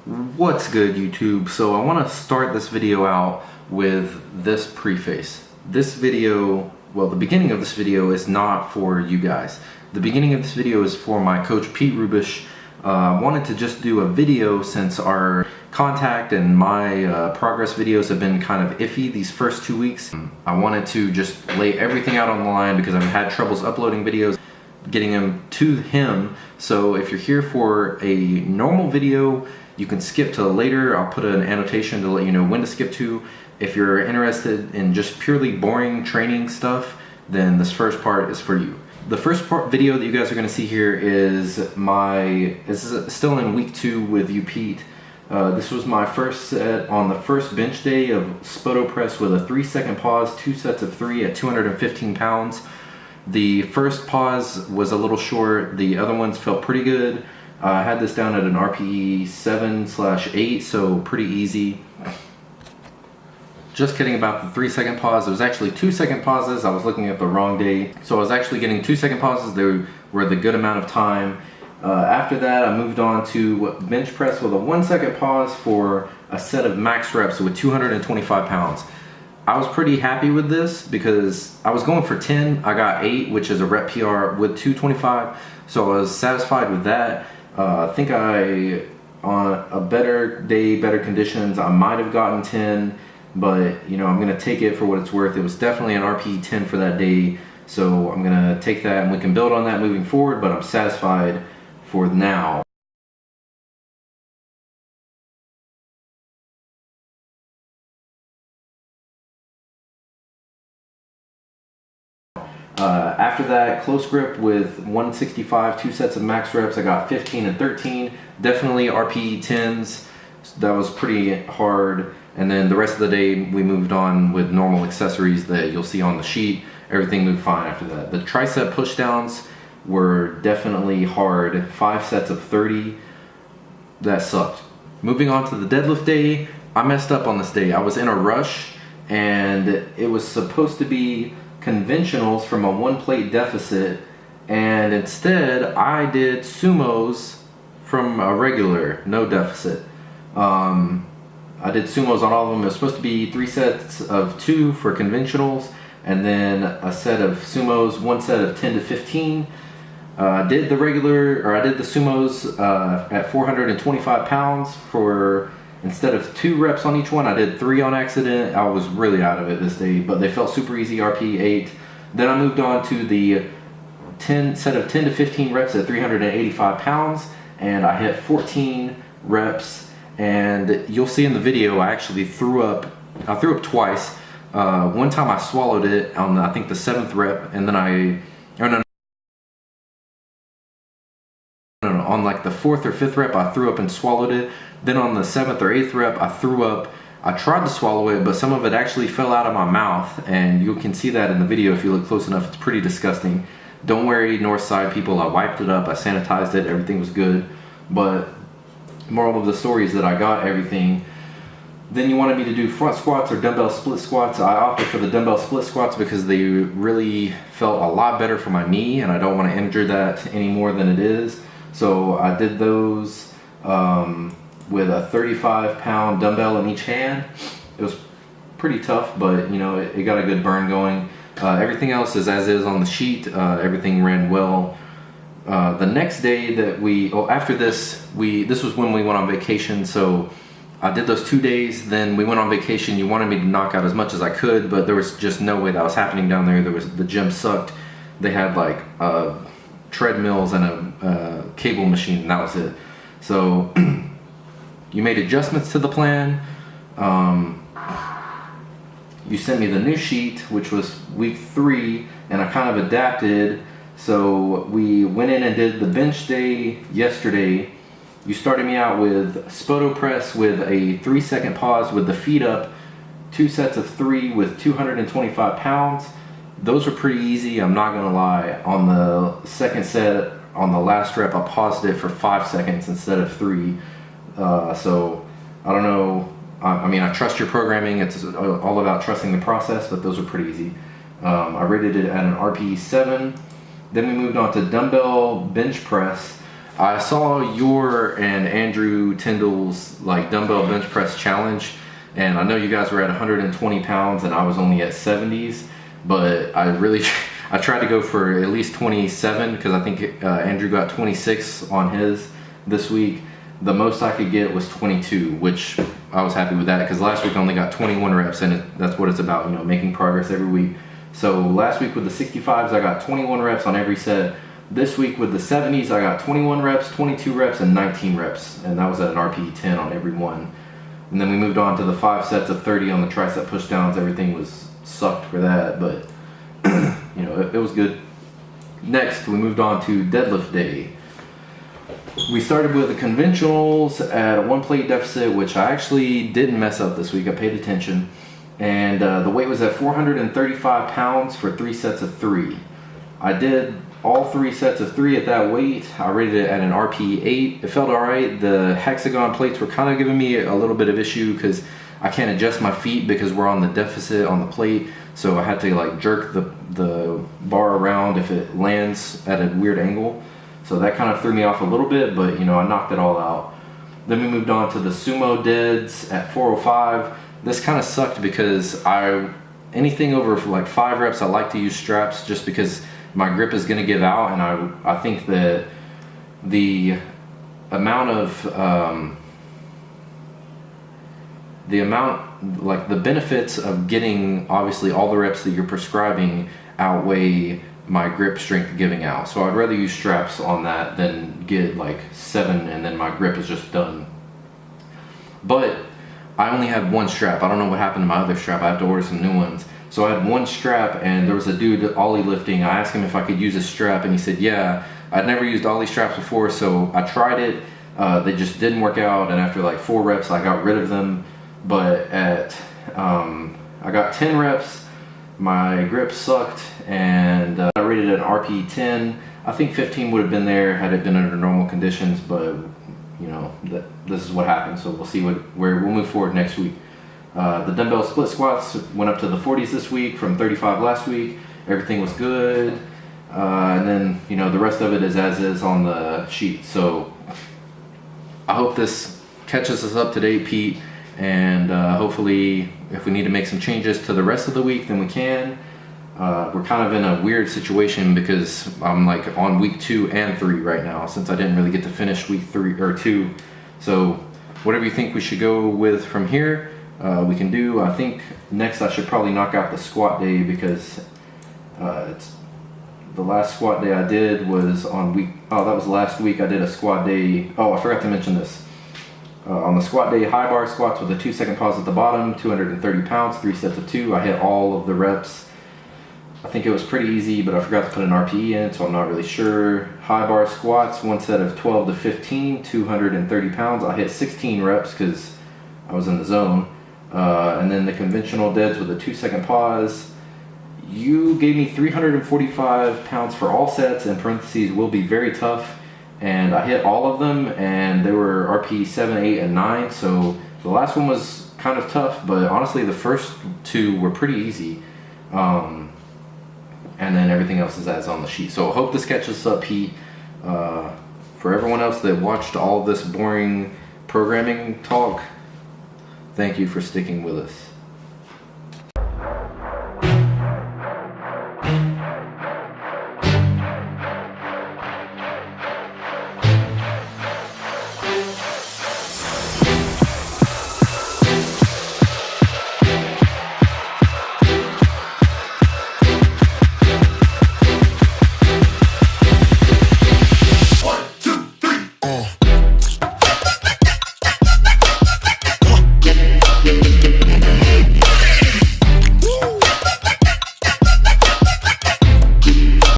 What's good, YouTube? So I want to start this video out with this preface. This video, well, the beginning of this video is not for you guys. The beginning of this video is for my coach, Pete Rubish. I wanted to just do a video since our contact and my progress videos have been kind of iffy these first 2 weeks. I wanted to just lay everything out on the line because I've had troubles uploading videos, getting them to him. So if you're here for a normal video, you can skip to later. I'll put an annotation to let you know when to skip to. If you're interested in just purely boring training stuff, then this first part is for you. The first video that you guys are going to see here is this is still in week 2 with you, Pete. This was my first set on the first bench day of Spoto press with a 3-second pause, 2 sets of 3 at 215 pounds. The first pause was a little short. The other ones felt pretty good. I had this down at an RPE 7/8, so pretty easy. Just kidding about the 3-second pause. It was actually 2-second pauses. I was looking at the wrong day. So I was actually getting 2-second pauses. They were the good amount of time. After that, I moved on to bench press with a 1-second pause for a set of max reps with 225 pounds. I was pretty happy with this because I was going for 10. I got 8, which is a rep PR with 225. So I was satisfied with that. I think on a better day, better conditions, I might have gotten 10, but you know, I'm gonna take it for what it's worth. It was definitely an RPE 10 for that day, so I'm gonna take that and we can build on that moving forward, but I'm satisfied for now. After that, close grip with 165, 2 sets of max reps. I got 15 and 13. Definitely RPE 10s. That was pretty hard. And then the rest of the day, we moved on with normal accessories that you'll see on the sheet. Everything moved fine after that. The tricep pushdowns were definitely hard. 5 sets of 30. That sucked. Moving on to the deadlift day, I messed up on this day. I was in a rush, and it was supposed to be conventionals from a 1-plate deficit, and instead I did sumos from a regular, no deficit. I did sumos on all of them. It was supposed to be 3 sets of 2 for conventionals, and then a set of sumos, 1 set of 10 to 15. I did the sumos at 425 pounds for, instead of 2 reps on each one, I did 3 on accident. I was really out of it this day, but they felt super easy, RP 8. Then I moved on to the set of 10 to 15 reps at 385 pounds, and I hit 14 reps. And you'll see in the video, I actually threw up. I threw up twice. One time I swallowed it on I think the 7th rep, and then on like the 4th or 5th rep, I threw up and swallowed it. Then on the 7th or 8th rep, I threw up. I tried to swallow it, but some of it actually fell out of my mouth, and you can see that in the video if you look close enough. It's pretty disgusting. Don't worry, Northside people, I wiped it up, I sanitized it, everything was good. But moral of the story is that I got everything. Then you wanted me to do front squats or dumbbell split squats. I opted for the dumbbell split squats because they really felt a lot better for my knee, and I don't want to injure that any more than it is. So I did those with a 35-pound dumbbell in each hand. It was pretty tough, but you know, it got a good burn going. Everything else is as is on the sheet. Everything ran well. The next day that after this, this was when we went on vacation, so I did those 2 days, then we went on vacation. You wanted me to knock out as much as I could, but there was just no way that was happening down there. The gym sucked. They had like treadmills and a cable machine, and that was it. So you made adjustments to the plan. You sent me the new sheet, which was week 3, and I kind of adapted. So we went in and did the bench day yesterday. You started me out with Spoto press with a 3-second pause with the feet up, 2 sets of 3 with 225 pounds. Those were pretty easy, I'm not gonna lie. On the second set, on the last rep, I paused it for 5 seconds instead of 3. So I don't know. I mean, I trust your programming. It's all about trusting the process, but those are pretty easy. I rated it at an RPE 7. Then we moved on to dumbbell bench press. I saw your and Andrew Tyndall's like dumbbell bench press challenge, and I know you guys were at 120 pounds and I was only at 70s, but I tried to go for at least 27 because I think Andrew got 26 on his this week. The most I could get was 22, which I was happy with that because last week I only got 21 reps, and that's what it's about, making progress every week. So last week with the 65s, I got 21 reps on every set. This week with the 70s, I got 21 reps, 22 reps, and 19 reps, and that was at an RPE 10 on every one. And then we moved on to the 5 sets of 30 on the tricep push downs. Everything was sucked for that, but it was good. Next, we moved on to deadlift day. We started with the conventionals at a 1 plate deficit, which I actually didn't mess up this week. I paid attention. And the weight was at 435 pounds for 3 sets of 3. I did all 3 sets of 3 at that weight. I rated it at an RPE 8. It felt alright. The hexagon plates were kind of giving me a little bit of issue because I can't adjust my feet because we're on the deficit on the plate. So I had to like jerk the bar around if it lands at a weird angle. So that kind of threw me off a little bit, but I knocked it all out. Then we moved on to the sumo deads at 405. This kind of sucked because anything over like 5 reps, I like to use straps just because my grip is going to give out, and I think that the amount of the benefits of getting obviously all the reps that you're prescribing outweigh my grip strength giving out. So I'd rather use straps on that than get like 7 and then my grip is just done. But I only had 1 strap. I don't know what happened to my other strap. I have to order some new ones. So I had 1 strap, and there was a dude ollie lifting. I asked him if I could use a strap, and he said yeah. I'd never used ollie straps before, so I tried it. They just didn't work out, and after like 4 reps I got rid of them. But I got 10 reps, my grip sucked, and I rated it an RPE 10. I think 15 would have been there had it been under normal conditions, but this is what happened, so we'll see where we'll move forward next week. The dumbbell split squats went up to the 40s this week from 35 last week. Everything was good, and then the rest of it is as is on the sheet. So I hope this catches us up to date, Pete, and hopefully if we need to make some changes to the rest of the week, then we can. We're kind of in a weird situation because I'm like on week 2 and 3 right now, since I didn't really get to finish week 3 or 2. So whatever you think we should go with from here, we can do. I think next I should probably knock out the squat day because it's the last squat day I did was on that was last week. I did a squat day. Oh, I forgot to mention this. On the squat day, high bar squats with a 2-second pause at the bottom, 230 pounds, 3 sets of 2. I hit all of the reps. I think it was pretty easy, but I forgot to put an RPE in, so I'm not really sure. High bar squats, 1 set of 12 to 15, 230 pounds. I hit 16 reps because I was in the zone. And then the conventional deads with a 2-second pause. You gave me 345 pounds for all sets, in parentheses, will be very tough. And I hit all of them, and they were RPE 7, 8, and 9. So the last one was kind of tough, but honestly the first 2 were pretty easy. And then everything else is as on the sheet. So I hope this catches up, Pete. For everyone else that watched all this boring programming talk, thank you for sticking with us.